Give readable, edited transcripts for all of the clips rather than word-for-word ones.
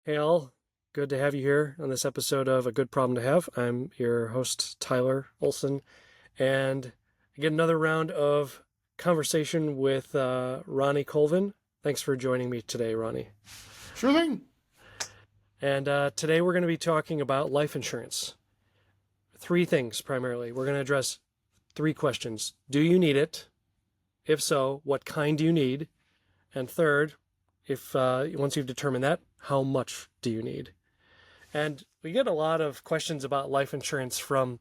Hey all, good to have you here on this episode of A Good Problem to Have. I'm your host, Tyler Olson, and again, another round of conversation with Ronnie Colvin. Thanks for joining me today, Ronnie. Sure thing. And today we're going to be talking about life insurance. Three things primarily. We're going to address three questions. Do you need it? If so, what kind do you need? And third, if once you've determined that, how much do you need? And we get a lot of questions about life insurance from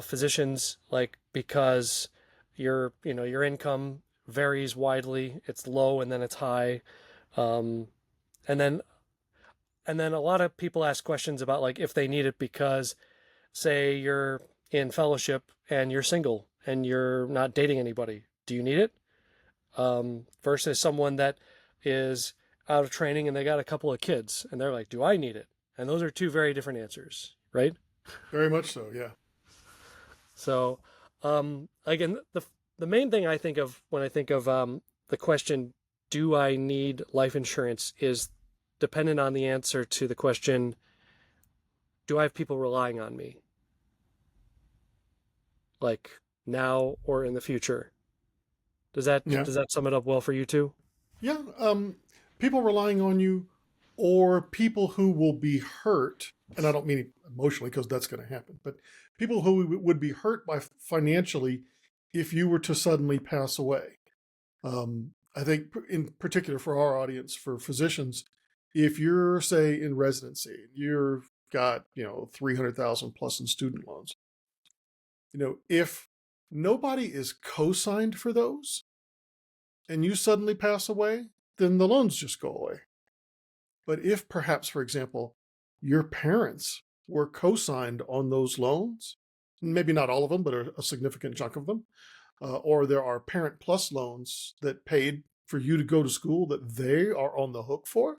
physicians, like because your income varies widely. It's low and then it's high, um, and then a lot of people ask questions about like if they need it because, say, you're in fellowship and you're single and you're not dating anybody. Do you need it? Versus someone that is out of training and they got a couple of kids and they're like, do I need it? And those are two very different answers, right? Very much so, yeah. So, again, the main thing I think of when I think of the question, do I need life insurance, is dependent on the answer to the question, do I have people relying on me, like now or in the future? Does that Yeah. does that sum it up well for you too? Yeah. People relying on you or people who will be hurt, and I don't mean emotionally because that's going to happen, but people who would be hurt by financially if you were to suddenly pass away. I think in particular for our audience, for physicians, if you're, say, in residency, you've got, 300,000 plus in student loans, if nobody is co-signed for those, and you suddenly pass away, then the loans just go away. But if perhaps, for example, your parents were co-signed on those loans, maybe not all of them, but a significant chunk of them, or there are parent plus loans that paid for you to go to school that they are on the hook for,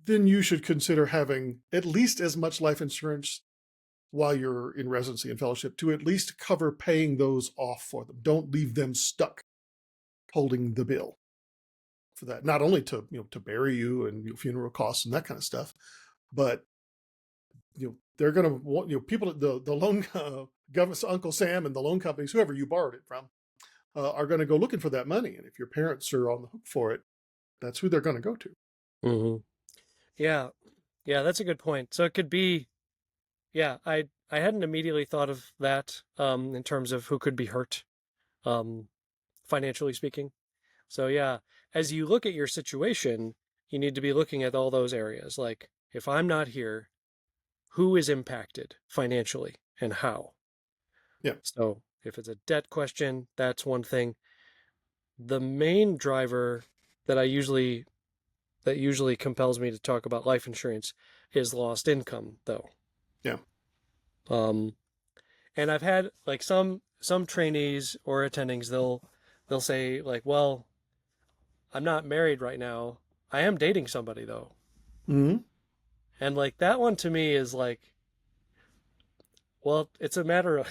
then you should consider having at least as much life insurance while you're in residency and fellowship to at least cover paying those off for them. Don't leave them stuck holding the bill for that. Not only to bury you and funeral costs and that kind of stuff, but they're going to want people, the loan government, Uncle Sam and the loan companies, whoever you borrowed it from, are going to go looking for that money. And if your parents are on the hook for it, that's who they're going to go to. Mm-hmm. Yeah, yeah, that's a good point. So it could be, yeah, I hadn't immediately thought of that in terms of who could be hurt, um, financially speaking. So yeah, as you look at your situation, you need to be looking at all those areas. Like, if I'm not here, who is impacted financially and how? Yeah. So if it's a debt question, that's one thing. The main driver that I usually that usually compels me to talk about life insurance is lost income, though. Yeah. Um, and I've had like some trainees or attendings, they'll say like, well, I'm not married right now. I am dating somebody though. Mm-hmm. And like that one to me is like, well, it's a matter of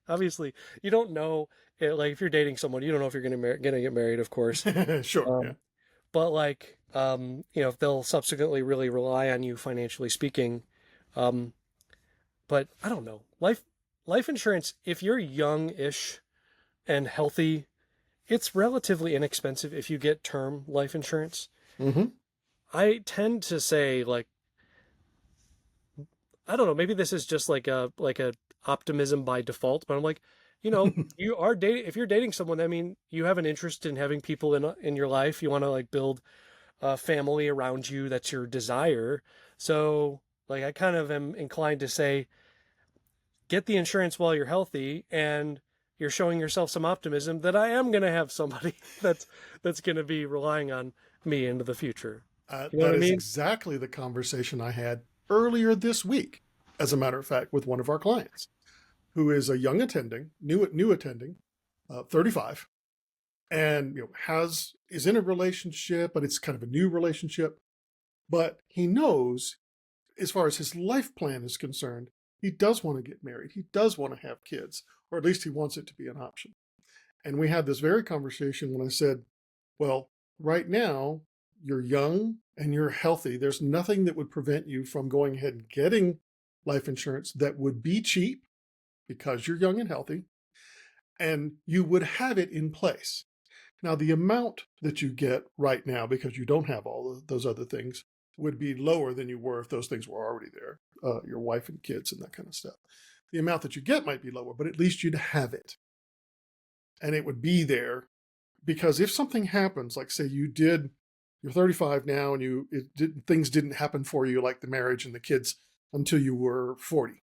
obviously you don't know like if you're dating someone, you don't know if you're gonna get married, of course. Sure. Yeah. Um, but like if they'll subsequently really rely on you financially speaking. Um, but I don't know. Life insurance, if you're young-ish and healthy, it's relatively inexpensive if you get term life insurance. Mm-hmm. I tend to say like I don't know, maybe this is just like a optimism by default, but I'm like, you are dating if you're dating someone, I mean, you have an interest in having people in your life. You want to like build a family around you. That's your desire. So, like I kind of am inclined to say get the insurance while you're healthy and you're showing yourself some optimism that I am going to have somebody that's going to be relying on me into the future. You know what That I is mean? exactly the conversation I had earlier this week, as a matter of fact, with one of our clients who is a young attending, new attending, 35, and has is in a relationship, but it's kind of a new relationship. But he knows, as far as his life plan is concerned, he does want to get married. He does want to have kids, or at least he wants it to be an option. And we had this very conversation when I said, well, right now, you're young and you're healthy, there's nothing that would prevent you from going ahead and getting life insurance that would be cheap because you're young and healthy, and you would have it in place. Now, the amount that you get right now, because you don't have all of those other things, would be lower than you were if those things were already there, your wife and kids and that kind of stuff. The amount that you get might be lower, but at least you'd have it. And it would be there, because if something happens, like say you're 35 now and things didn't happen for you, like the marriage and the kids, until you were 40.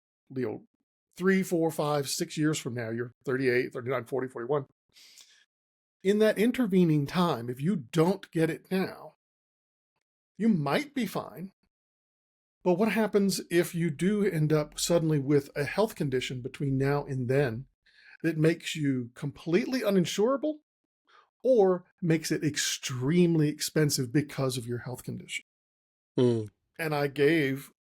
3, 4, 5, 6 years from now, you're 38, 39, 40, 41. In that intervening time, if you don't get it now, you might be fine. But what happens if you do end up suddenly with a health condition between now and then that makes you completely uninsurable or makes it extremely expensive because of your health condition? Mm. And I gave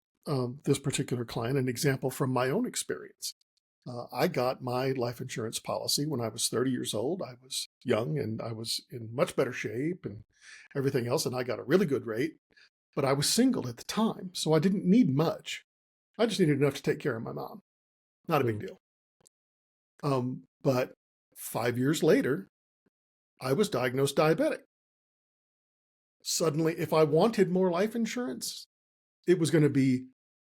this particular client an example from my own experience. I got my life insurance policy when I was 30 years old. I was young and I was in much better shape and everything else, and I got a really good rate, but I was single at the time, so I didn't need much. I just needed enough to take care of my mom. Not a big deal. But 5 years later, I was diagnosed diabetic. Suddenly, if I wanted more life insurance, it was going to be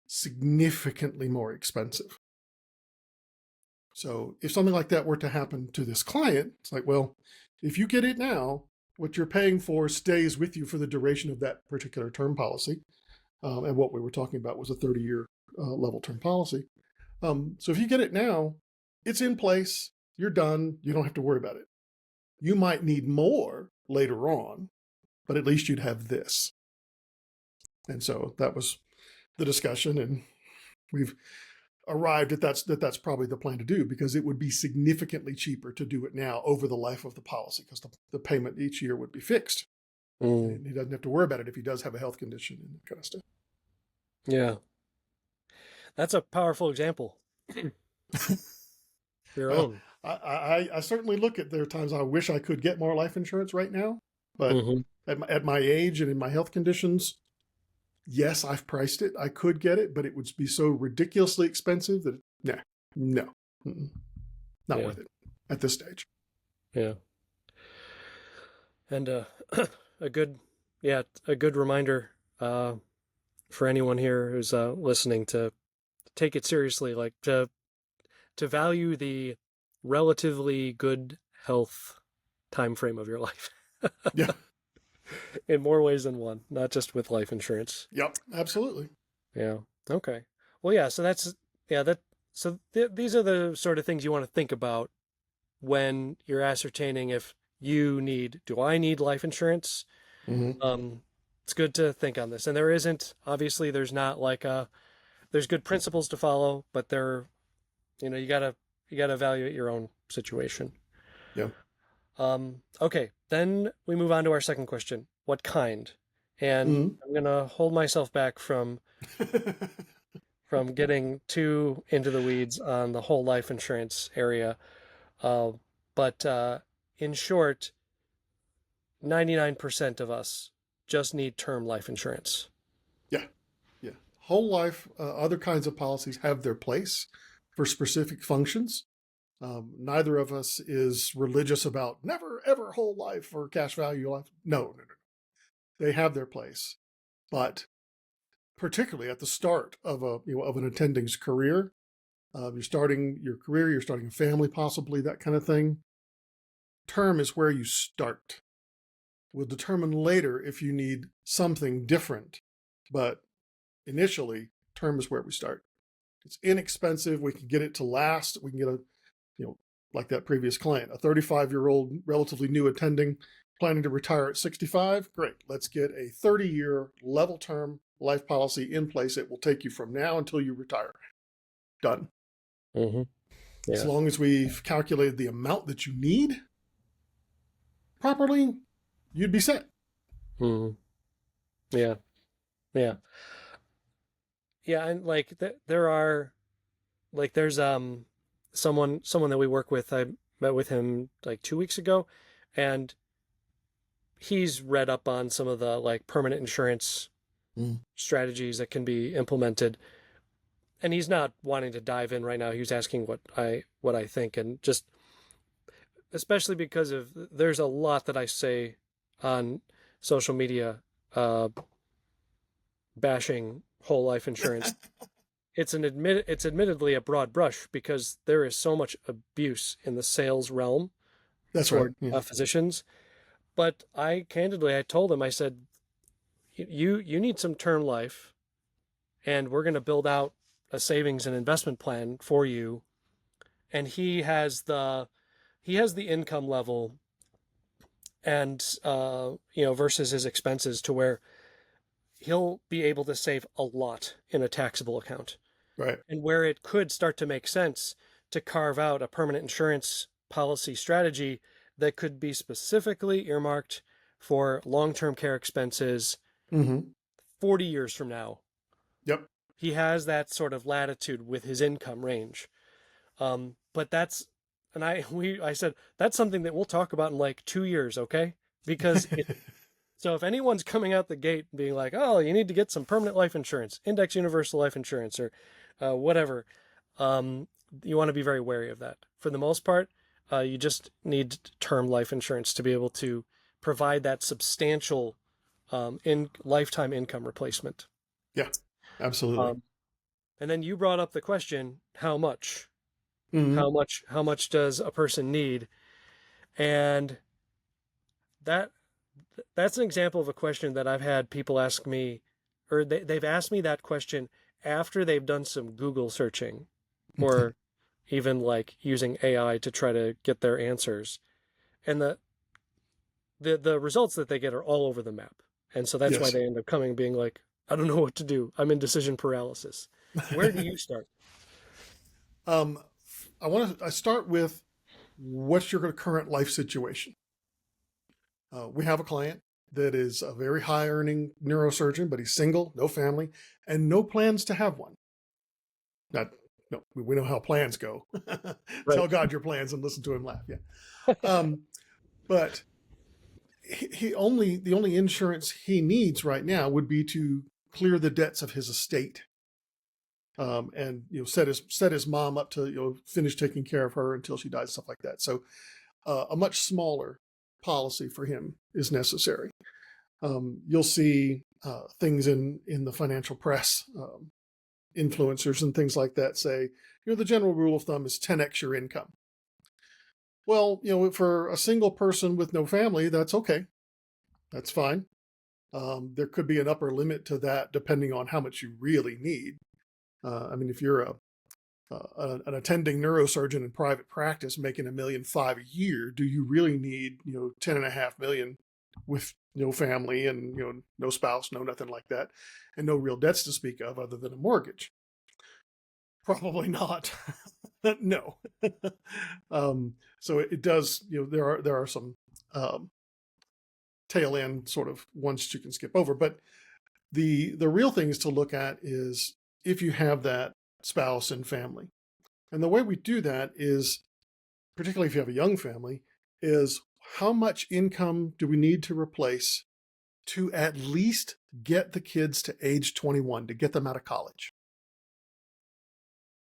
significantly more expensive. So if something like that were to happen to this client, it's like, well, if you get it now, what you're paying for stays with you for the duration of that particular term policy. And what we were talking about was a 30-year level term policy. So if you get it now, it's in place, you're done, you don't have to worry about it. You might need more later on, but at least you'd have this. And so that was the discussion, and we've arrived at that's probably the plan to do, because it would be significantly cheaper to do it now over the life of the policy, because the payment each year would be fixed. And he doesn't have to worry about it if he does have a health condition and that kind of stuff. Yeah. That's a powerful example. Your own. I certainly look at, there are times I wish I could get more life insurance right now, but at my age and in my health conditions, yes, I've priced it. I could get it, but it would be so ridiculously expensive that not worth it at this stage. Yeah. And a good reminder for anyone here who's listening to take it seriously, like to value the relatively good health time frame of your life. Yeah. In more ways than one, not just with life insurance. Yep, absolutely. Yeah. Okay. Well, yeah. So these are the sort of things you want to think about when you're ascertaining if do I need life insurance? It's good to think on this. And there's not like there's good principles to follow, but you gotta evaluate your own situation. Yeah. Okay, then we move on to our second question. What kind? And I'm going to hold myself back from getting too into the weeds on the whole life insurance area. But in short, 99% of us just need term life insurance. Yeah. Yeah. Whole life, other kinds of policies have their place for specific functions. Neither of us is religious about never, ever whole life or cash value life. No. They have their place. But particularly at the start of an attending's career, you're starting your career, you're starting a family, possibly, that kind of thing. Term is where you start. We'll determine later if you need something different, but initially, term is where we start. It's inexpensive. We can get it to last. We can get like that previous client, a 35-year-old, relatively new attending, planning to retire at 65. Great. Let's get a 30-year level term life policy in place. It will take you from now until you retire. Done. Yeah. As long as we've calculated the amount that you need properly, you'd be set. Yeah. Yeah. Yeah. And like there's someone that we work with. I met with him like 2 weeks ago, and he's read up on some of the like permanent insurance Mm. strategies that can be implemented, and he's not wanting to dive in right now. He was asking what I think, and just especially because of there's a lot that I say on social media uh, bashing whole life insurance. It's admittedly a broad brush because there is so much abuse in the sales realm That's right. toward Yeah. physicians. But I told him, I said, you need some term life, and we're going to build out a savings and investment plan for you. And he has the income level and versus his expenses to where he'll be able to save a lot in a taxable account, Right. and where it could start to make sense to carve out a permanent insurance policy strategy that could be specifically earmarked for long-term care expenses Mm-hmm. 40 years from now. Yep. He has that sort of latitude with his income range. But that's, and I said, that's something that we'll talk about in like 2 years, okay? Because so if anyone's coming out the gate being like, oh, you need to get some permanent life insurance, index universal life insurance, or whatever, you want to be very wary of that. For the most part, you just need term life insurance to be able to provide that substantial in lifetime income replacement. Yeah. Absolutely. Um, and then you brought up the question, how much? Mm-hmm. How much does a person need? And that that's an example of a question that I've had people ask me, or they've asked me that question after they've done some Google searching, or even like using AI to try to get their answers. And the results that they get are all over the map. And so that's why Yes. they end up coming being like, I don't know what to do. I'm in decision paralysis. Where do you start? um, I start with what's your current life situation? We have a client that is a very high earning neurosurgeon, but he's single, no family, and no plans to have one. Not, no, we know how plans go. Right. Tell God your plans and listen to him laugh. Yeah. But the only insurance he needs right now would be to clear the debts of his estate. And set his mom up to finish taking care of her until she dies, stuff like that. So a much smaller policy for him is necessary. You'll see things in the financial press, influencers and things like that say, the general rule of thumb is 10x your income. Well, for a single person with no family, that's okay. That's fine. There could be an upper limit to that depending on how much you really need. I mean, if you're an attending neurosurgeon in private practice making $1.5 million a year, do you really need $10.5 million with no family and no spouse, no nothing like that, and no real debts to speak of other than a mortgage? Probably not. No. So it does. There are some tail end sort of ones that you can skip over, but the real things to look at is if you have that spouse and family. And the way we do that is, particularly if you have a young family, is how much income do we need to replace to at least get the kids to age 21, to get them out of college?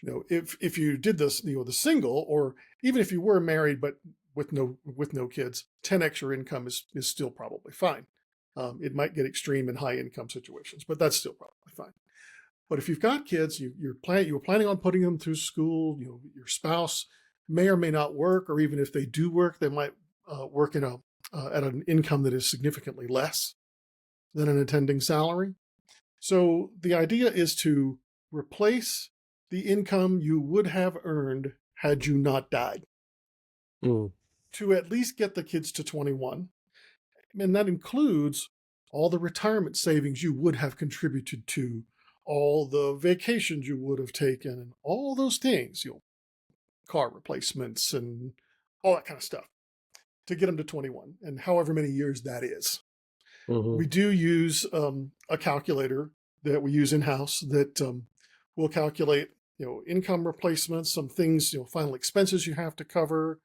If you did this, the single, or even if you were married but with no kids, 10x your income is still probably fine. It might get extreme in high income situations, but that's still probably fine. But if you've got kids, you were planning on putting them through school. Your spouse may or may not work, or even if they do work, they might work at an income that is significantly less than an attending salary. So the idea is to replace the income you would have earned had you not died, to at least get the kids to 21. And that includes all the retirement savings you would have contributed to, all the vacations you would have taken, and all those things, car replacements and all that kind of stuff, to get them to 21, and however many years that is. Mm-hmm. We do use a calculator that we use in-house that will calculate, income replacements, some things, final expenses you have to cover,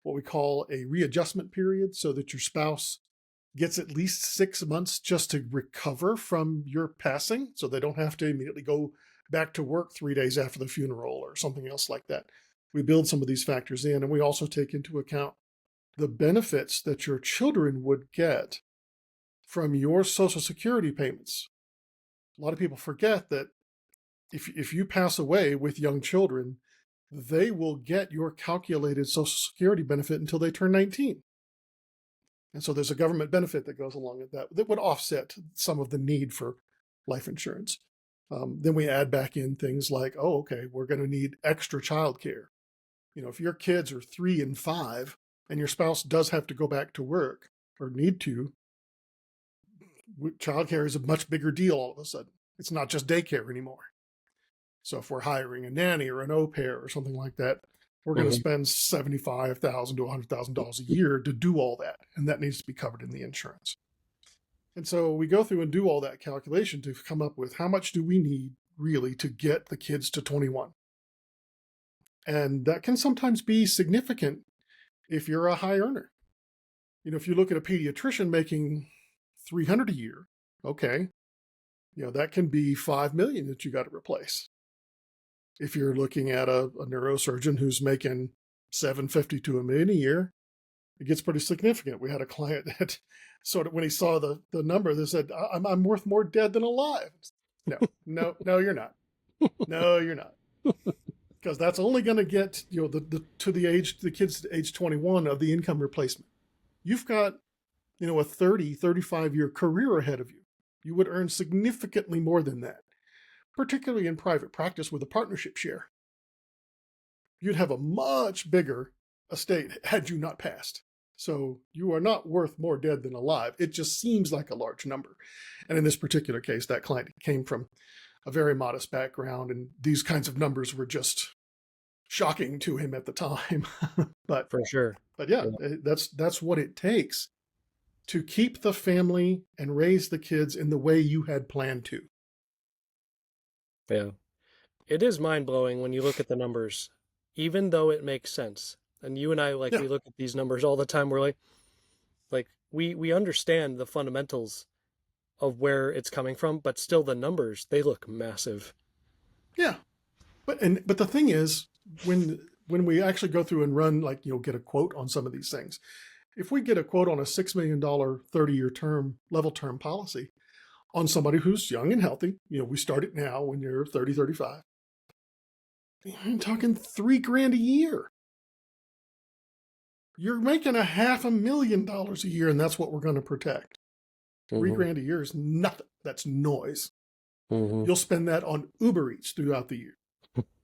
what we call a readjustment period, so that your spouse gets at least 6 months just to recover from your passing, so they don't have to immediately go back to work 3 days after the funeral or something else like that. We build some of these factors in, and we also take into account the benefits that your children would get from your Social Security payments. A lot of people forget that if you pass away with young children, they will get your calculated Social Security benefit until they turn 19. And so there's a government benefit that goes along with that would offset some of the need for life insurance. Then we add back in things like, oh, okay, we're going to need extra childcare. If your kids are 3 and 5 and your spouse does have to go back to work or need to, childcare is a much bigger deal all of a sudden. It's not just daycare anymore. So if we're hiring a nanny or an au pair or something like that, we're going to spend $75,000 to $100,000 a year to do all that. And that needs to be covered in the insurance. And so we go through and do all that calculation to come up with how much do we need really to get the kids to 21. And that can sometimes be significant if you're a high earner. If you look at a pediatrician making $300 a year, okay, that can be $5 million that you got to replace. If you're looking at a neurosurgeon who's making $750 to $1 million a year, it gets pretty significant. We had a client that sort of, when he saw the number, they said, I'm worth more dead than alive. No, you're not. No, you're not. Because that's only going to get the kids to age 21 of the income replacement. You've got a 35 year career ahead of you. You would earn significantly more than that, particularly in private practice with a partnership share. You'd have a much bigger estate had you not passed. So you are not worth more dead than alive. It just seems like a large number. And in this particular case, that client came from a very modest background, and these kinds of numbers were just shocking to him at the time. But for sure. But yeah, that's what it takes to keep the family and raise the kids in the way you had planned to. Yeah. It is mind-blowing when you look at the numbers, even though it makes sense. And you and I, we look at these numbers all the time. We're like we understand the fundamentals of where it's coming from, but still the numbers, they look massive. Yeah. But the thing is, when we actually go through and run, get a quote on some of these things, if we get a quote on a $6 million 30-year term, level term policy on somebody who's young and healthy, we start it now when you're 30, 35, I'm talking $3,000 a year. You're making $500,000 a year, and that's what we're going to protect. $3,000 a year is nothing. That's noise. You'll spend that on Uber Eats throughout the year.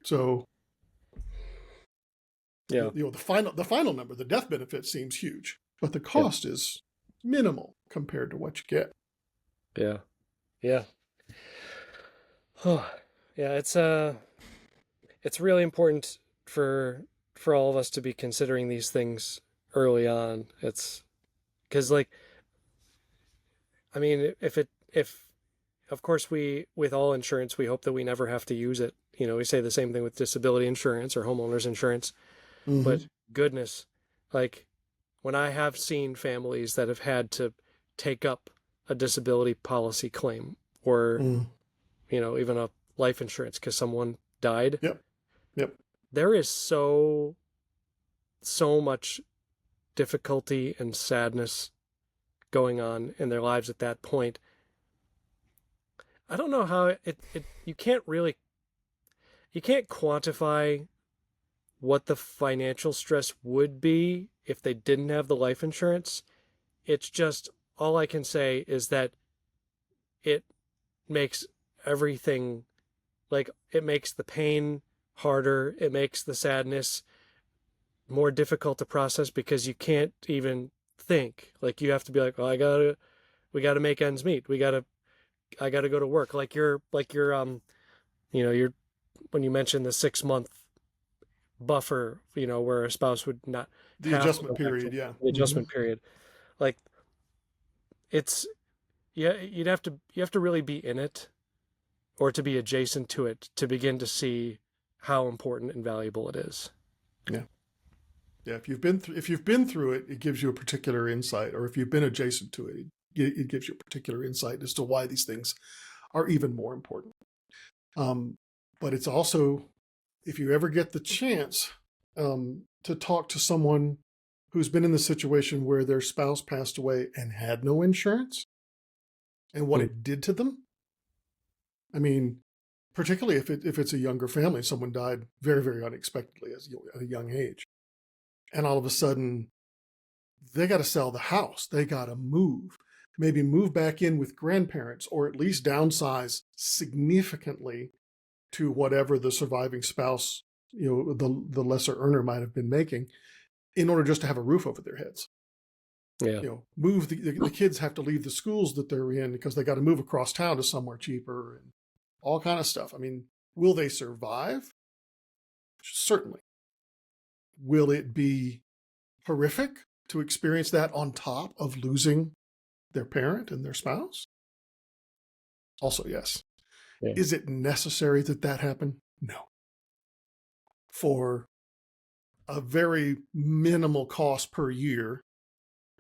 So, yeah, the final number, the death benefit, seems huge, but the cost is minimal compared to what you get. Yeah. Oh, yeah. It's really important for all of us to be considering these things early on. It's because, if of course with all insurance, we hope that we never have to use it. We say the same thing with disability insurance or homeowners insurance, but goodness, when I have seen families that have had to take up a disability policy claim or, even a life insurance because someone died. Yep. There is so much difficulty and sadness going on in their lives at that point. I don't know how you can't quantify what the financial stress would be if they didn't have the life insurance. It's just, all I can say is that it makes everything, it makes the pain harder. It makes the sadness more difficult to process because you can't even think. You have to be well, we gotta make ends meet. I gotta go to work. You're when you mentioned the 6-month buffer, where a spouse would not the adjustment period. The adjustment period. You have to really be in it or to be adjacent to it to begin to see how important and valuable it is. Yeah. Yeah, if you've been through it, it gives you a particular insight, or if you've been adjacent to it, it gives you a particular insight as to why these things are even more important. But it's also, if you ever get the chance to talk to someone who's been in the situation where their spouse passed away and had no insurance, and what it did to them. I mean, particularly if it's a younger family, someone died very, very unexpectedly at a young age, and all of a sudden they got to sell the house, they got to move, maybe move back in with grandparents, or at least downsize significantly to whatever the surviving spouse, the lesser earner might have been making, in order just to have a roof over their heads. Yeah. Move the kids have to leave the schools that they're in because they got to move across town to somewhere cheaper and all kind of stuff. I mean, will they survive? Certainly. Will it be horrific to experience that on top of losing their parent and their spouse? Also, yes. Yeah. Is it necessary that that happen? No. For a very minimal cost per year,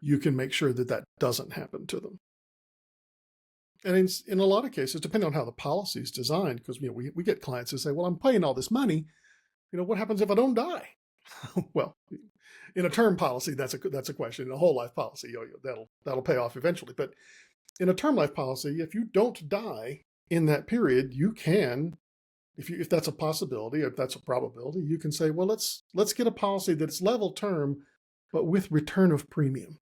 you can make sure that that doesn't happen to them. And in a lot of cases, depending on how the policy is designed, because we get clients who say, well, I'm paying all this money. What happens if I don't die? Well, in a term policy, that's a question. In a whole life policy, that'll pay off eventually. But in a term life policy, if you don't die in that period, you can, if that's a possibility, if that's a probability, you can say, well, let's get a policy that's level term, but with return of premium.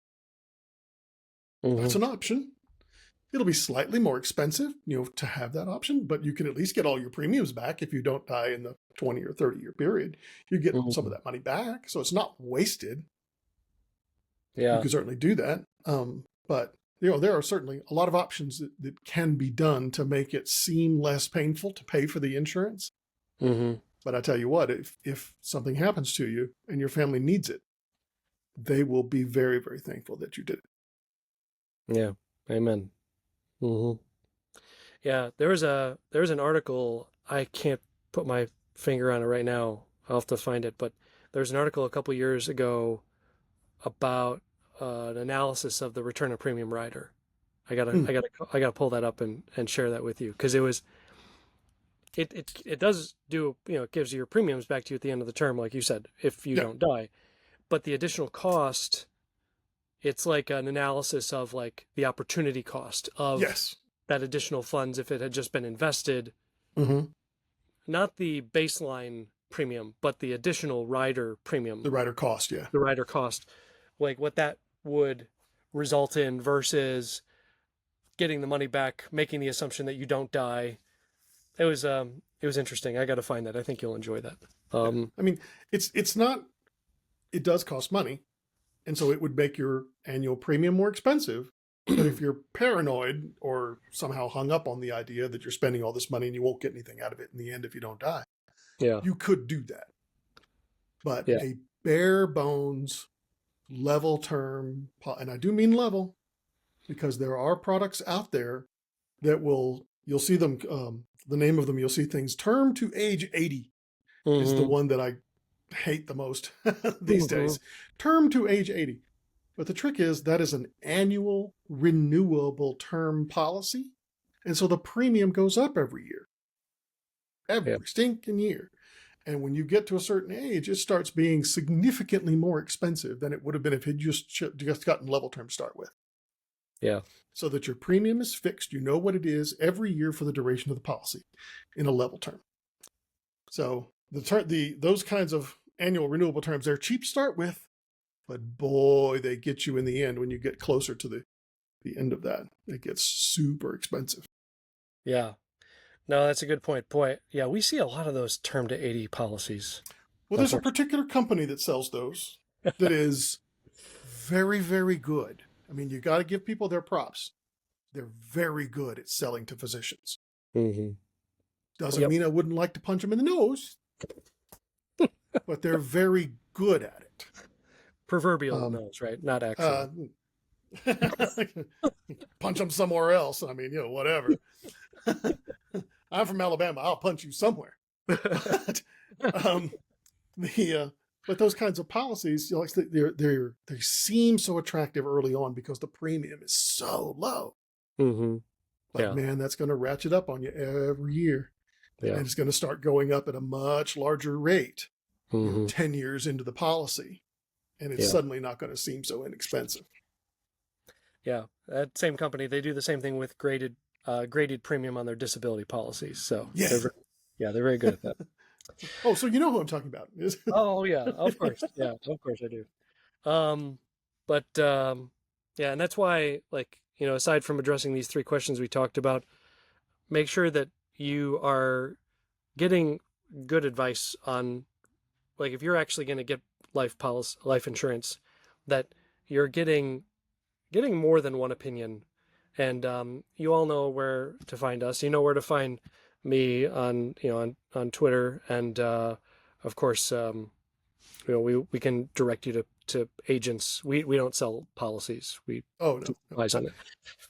That's an option. It'll be slightly more expensive, to have that option, but you can at least get all your premiums back if you don't die in the 20 or 30-year period. You get some of that money back, so it's not wasted. Yeah. You can certainly do that. But there are certainly a lot of options that can be done to make it seem less painful to pay for the insurance. But I tell you what, if something happens to you and your family needs it, they will be very, very thankful that you did it. Yeah. Amen. Yeah, there's an article, I can't put my finger on it right now. I'll have to find it, but there's an article a couple years ago about an analysis of the return of premium rider. I gotta pull that up and share that with you, because it does do, it gives your premiums back to you at the end of the term, like you said, if you don't die. But the additional cost, it's like an analysis of like the opportunity cost of that additional funds if it had just been invested. Not the baseline premium, but the additional rider premium. The rider cost, The rider cost. Like what that would result in versus getting the money back, making the assumption that you don't die. It was interesting. I got to find that. I think you'll enjoy that. I mean, it's not, it does cost money. And so it would make your annual premium more expensive. But if you're paranoid or somehow hung up on the idea that you're spending all this money and you won't get anything out of it in the end if you don't die, you could do that. But a bare bones, level term, and I do mean level, because there are products out there that you'll see them, the name of them, you'll see things, term to age 80 is the one that I hate the most these days. Term to age 80. But the trick is that is an annual renewable term policy. And so the premium goes up every year. Every stinking year. And when you get to a certain age, it starts being significantly more expensive than it would have been if it just gotten level term to start with. Yeah. So that your premium is fixed. You know what it is every year for the duration of the policy in a level term. So those kinds of annual renewable terms, they're cheap to start with, but boy, they get you in the end when you get closer to the end of that. It gets super expensive. Yeah. No, that's a good point. Boy, yeah, we see a lot of those term to 80 policies. Well, there's a particular company that sells those that is very, very good. I mean, you got to give people their props. They're very good at selling to physicians. Doesn't mean I wouldn't like to punch them in the nose, but they're very good at it. Proverbial nose, right? Not actual. Punch them somewhere else. I mean, whatever. I'm from Alabama. I'll punch you somewhere. But, But those kinds of policies, like they seem so attractive early on because the premium is so low. Mm-hmm. But Yeah. man, that's going to ratchet up on you every year, Yeah. and it's going to start going up at a much larger rate. Mm-hmm. 10 years into the policy, and it's Yeah. suddenly not going to seem so inexpensive. Yeah. That same company, they do the same thing with graded premium on their disability policies. So Yeah. they're very good at that. Oh, so you know who I'm talking about. Oh yeah, of course. Yeah, of course I do. But yeah, and that's why, like, aside from addressing these three questions we talked about, make sure that you are getting good advice on, like, if you're actually going to get life insurance, that you're getting more than one opinion. And you all know where to find us. You know where to find me on on Twitter, and of course, we can direct you to agents. We don't sell policies. We Oh, keep no. eyes on it.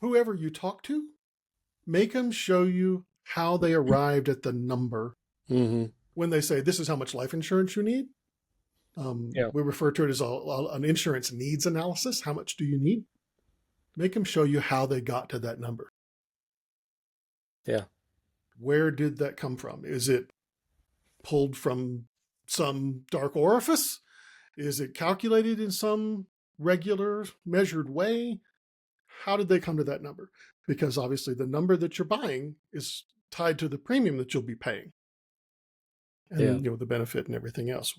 Whoever you talk to, make them show you how they arrived at the number Mm-hmm. when they say, this is how much life insurance you need. Yeah. We refer to it as an insurance needs analysis. How much do you need? Make them show you how they got to that number. Yeah. Where did that come from? Is it pulled from some dark orifice? Is it calculated in some regular measured way? How did they come to that number? Because obviously the number that you're buying is tied to the premium that you'll be paying, and the benefit and everything else.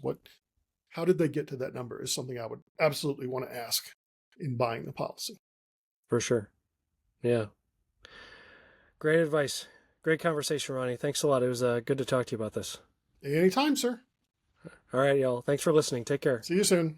How did they get to that number is something I would absolutely want to ask in buying the policy. For sure. Yeah. Great advice. Great conversation, Ronnie. Thanks a lot. It was good to talk to you about this. Anytime, sir. All right, y'all. Thanks for listening. Take care. See you soon.